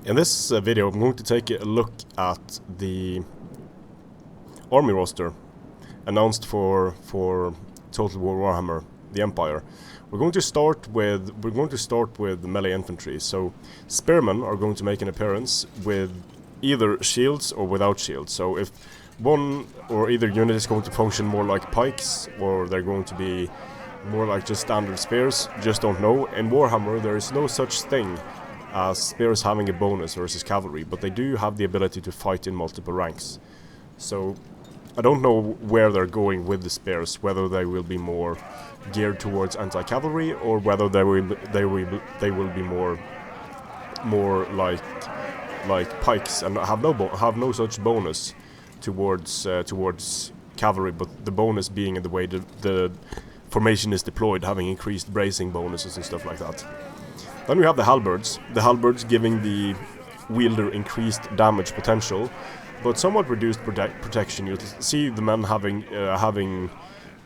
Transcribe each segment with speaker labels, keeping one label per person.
Speaker 1: In this video I'm going to take a look at the army roster announced for Total War Warhammer, the Empire. We're going to start with the melee infantry. So spearmen are going to make an appearance with either shields or without shields. So if one or either unit is going to function more like pikes or they're going to be more like just standard spears, just don't know. In Warhammer there is no such thing as spears having a bonus versus cavalry, but they do have the ability to fight in multiple ranks. So I don't know where they're going with the spears, whether they will be more geared towards anti-cavalry or whether they will be more like pikes and have no such bonus towards cavalry, but the bonus being in the way the formation is deployed, having increased bracing bonuses and stuff like that. Then we have the halberds giving the wielder increased damage potential, but somewhat reduced protection. You'll see the men having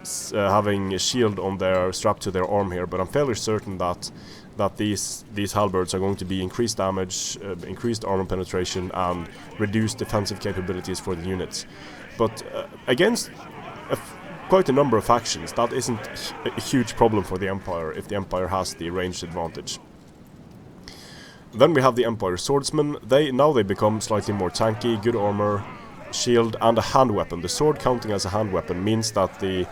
Speaker 1: a shield on their strap to their arm here, but I'm fairly certain that these halberds are going to be increased damage, increased armor penetration, and reduced defensive capabilities for the units. But against quite a number of factions, that isn't a huge problem for the Empire if the Empire has the ranged advantage. Then we have the Empire swordsmen. They become slightly more tanky, good armor, shield, and a hand weapon. The sword counting as a hand weapon means that the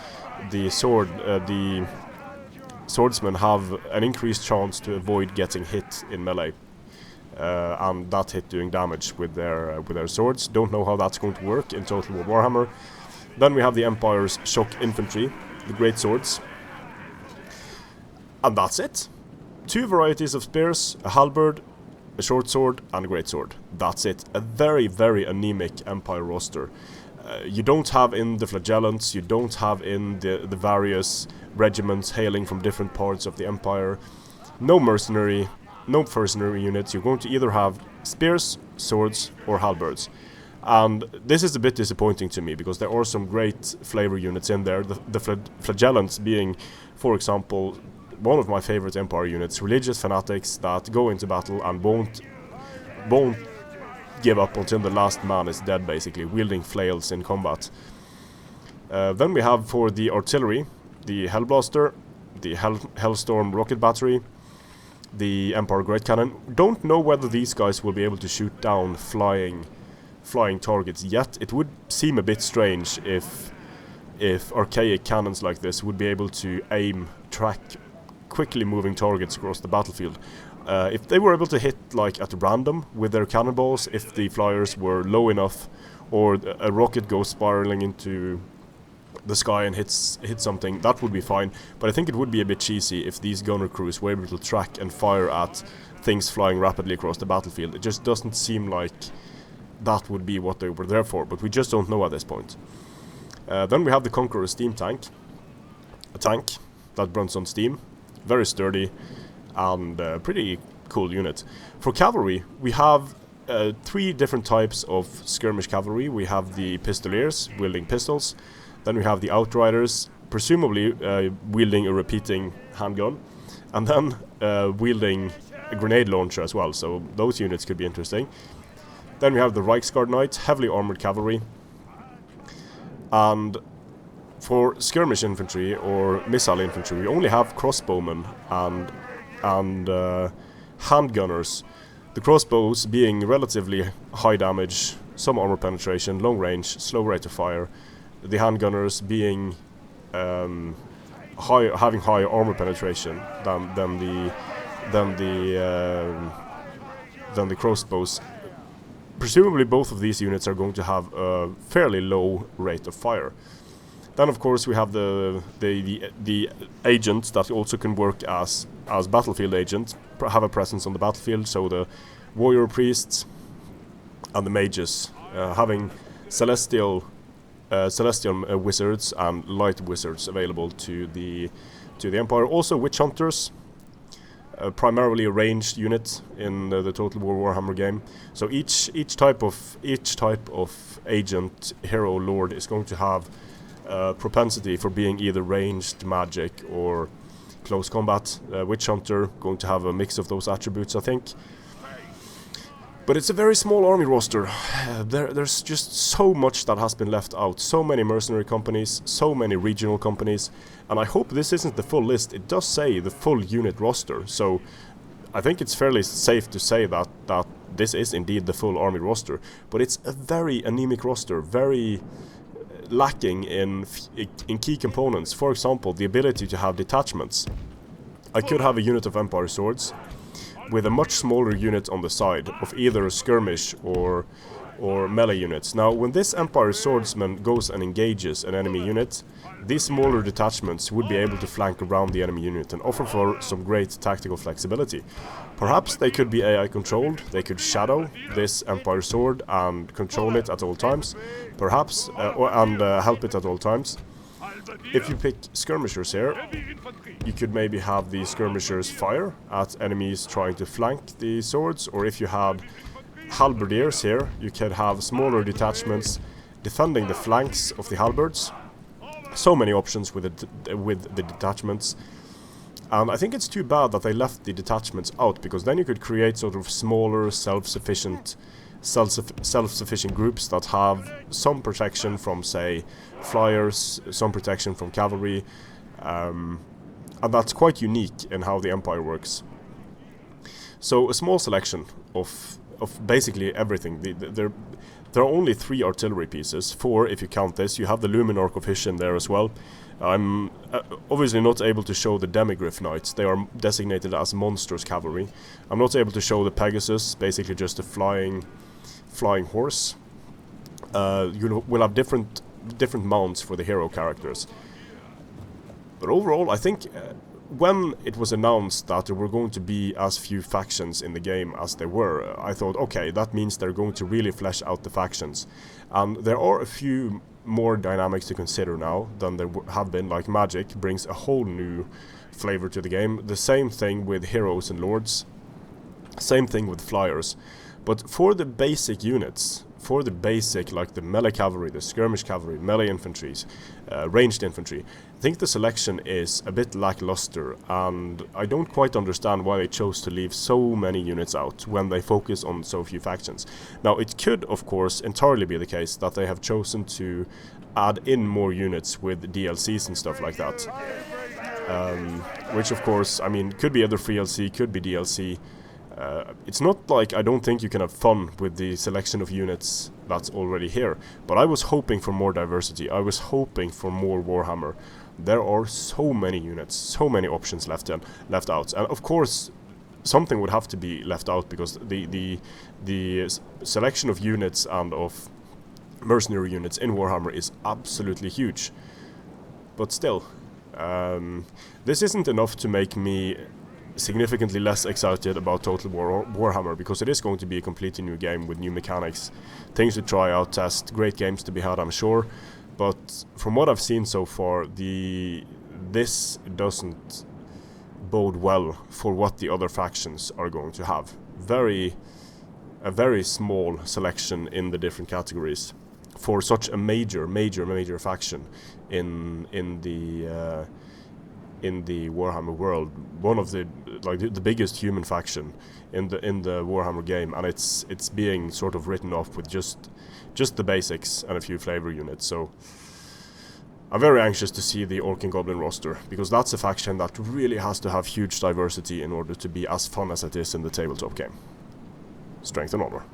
Speaker 1: swordsmen have an increased chance to avoid getting hit in melee, and that hit doing damage with their swords. Don't know how that's going to work in Total War Warhammer. Then we have the Empire's shock infantry, the great swords, and that's it. Two varieties of spears, a halberd, a short sword, and a great sword. That's it. A very, very anemic Empire roster. You don't have in the flagellants, you don't have in the various regiments hailing from different parts of the Empire. No mercenary units. You're going to either have spears, swords, or halberds. And this is a bit disappointing to me, because there are some great flavor units in there. The flagellants being, for example, one of my favorite Empire units, religious fanatics that go into battle and won't give up until the last man is dead, basically, wielding flails in combat. Then we have for the artillery, the Hellblaster, the Hellstorm rocket battery, the Empire Great Cannon. Don't know whether these guys will be able to shoot down flying targets yet. It would seem a bit strange if archaic cannons like this would be able to track quickly moving targets across the battlefield. If they were able to hit like at random with their cannonballs, if the flyers were low enough, or a rocket goes spiraling into the sky and hits something, that would be fine. But I think it would be a bit cheesy if these gunner crews were able to track and fire at things flying rapidly across the battlefield. It just doesn't seem like that would be what they were there for, but we just don't know at this point. Then we have the Conqueror steam tank, a tank that runs on steam, very sturdy and pretty cool unit. For cavalry, we have three different types of skirmish cavalry. We have the pistoliers wielding pistols, then we have the outriders, presumably wielding a repeating handgun, and then wielding a grenade launcher as well, so those units could be interesting. Then we have the Reiksguard Knight, heavily armored cavalry. And for skirmish infantry or missile infantry, we only have crossbowmen and handgunners. The crossbows being relatively high damage, some armor penetration, long range, slow rate of fire. The handgunners being having higher armor penetration than the crossbows. Presumably both of these units are going to have a fairly low rate of fire. Then of course we have the agents that also can work as battlefield agents, have a presence on the battlefield, so the warrior priests and the mages, having celestial wizards and light wizards available to the Empire. Also witch hunters, primarily a ranged unit in the Total War Warhammer game. So each type of agent, hero, lord is going to have propensity for being either ranged magic or close combat. Witch hunter going to have a mix of those attributes, I think. But it's a very small army roster. There's just so much that has been left out. So many mercenary companies, so many regional companies. And I hope this isn't the full list. It does say the full unit roster. So I think it's fairly safe to say that this is indeed the full army roster. But it's a very anemic roster. Very lacking in key components. For example, the ability to have detachments. I could have a unit of Empire Swords with a much smaller unit on the side of either skirmish or melee units. Now, when this Empire Swordsman goes and engages an enemy unit, these smaller detachments would be able to flank around the enemy unit and offer for some great tactical flexibility. Perhaps they could be AI controlled, they could shadow this Empire Sword and control it at all times, perhaps, and help it at all times. If you pick skirmishers here, you could maybe have the skirmishers fire at enemies trying to flank the swords, or if you had halberdiers here, you could have smaller detachments defending the flanks of the halberds. So many options with the detachments. And I think it's too bad that they left the detachments out, because then you could create sort of smaller, self-sufficient groups that have some protection from, say, flyers, some protection from cavalry, and that's quite unique in how the Empire works. So a small selection of basically everything. There are only 3 artillery pieces, 4 if you count this. You have the Luminarch of Hishin there as well. I'm obviously not able to show the Demigryph Knights. They are designated as monsters cavalry. I'm not able to show the Pegasus, basically just a flying horse. You will have different mounts for the hero characters. But overall, I think when it was announced that there were going to be as few factions in the game as there were, I thought, okay, that means they're going to really flesh out the factions. And there are a few more dynamics to consider now than there have been, like magic brings a whole new flavor to the game. The same thing with heroes and lords. Same thing with flyers. But for the basic units, for the basic, like the melee cavalry, the skirmish cavalry, melee infantry, ranged infantry, I think the selection is a bit lackluster, and I don't quite understand why they chose to leave so many units out when they focus on so few factions. Now, it could, of course, entirely be the case that they have chosen to add in more units with DLCs and stuff like that. Which, of course, I mean, could be either free DLC, could be DLC. It's not like I don't think you can have fun with the selection of units that's already here, but I was hoping for more diversity. I was hoping for more Warhammer. There are so many units, so many options left out, and of course something would have to be left out, because the selection of units and of mercenary units in Warhammer is absolutely huge. But still, this isn't enough to make me significantly less excited about Total Warhammer, because it is going to be a completely new game with new mechanics, things to try out, test, great games to be had, I'm sure. But from what I've seen so far, this doesn't bode well for what the other factions are going to have. A very small selection in the different categories for such a major faction in the Warhammer world. One of the biggest human faction in the Warhammer game, and it's being sort of written off with just the basics and a few flavor units. So I'm very anxious to see the Orc and Goblin roster, because that's a faction that really has to have huge diversity in order to be as fun as it is in the tabletop game. Strength and honor.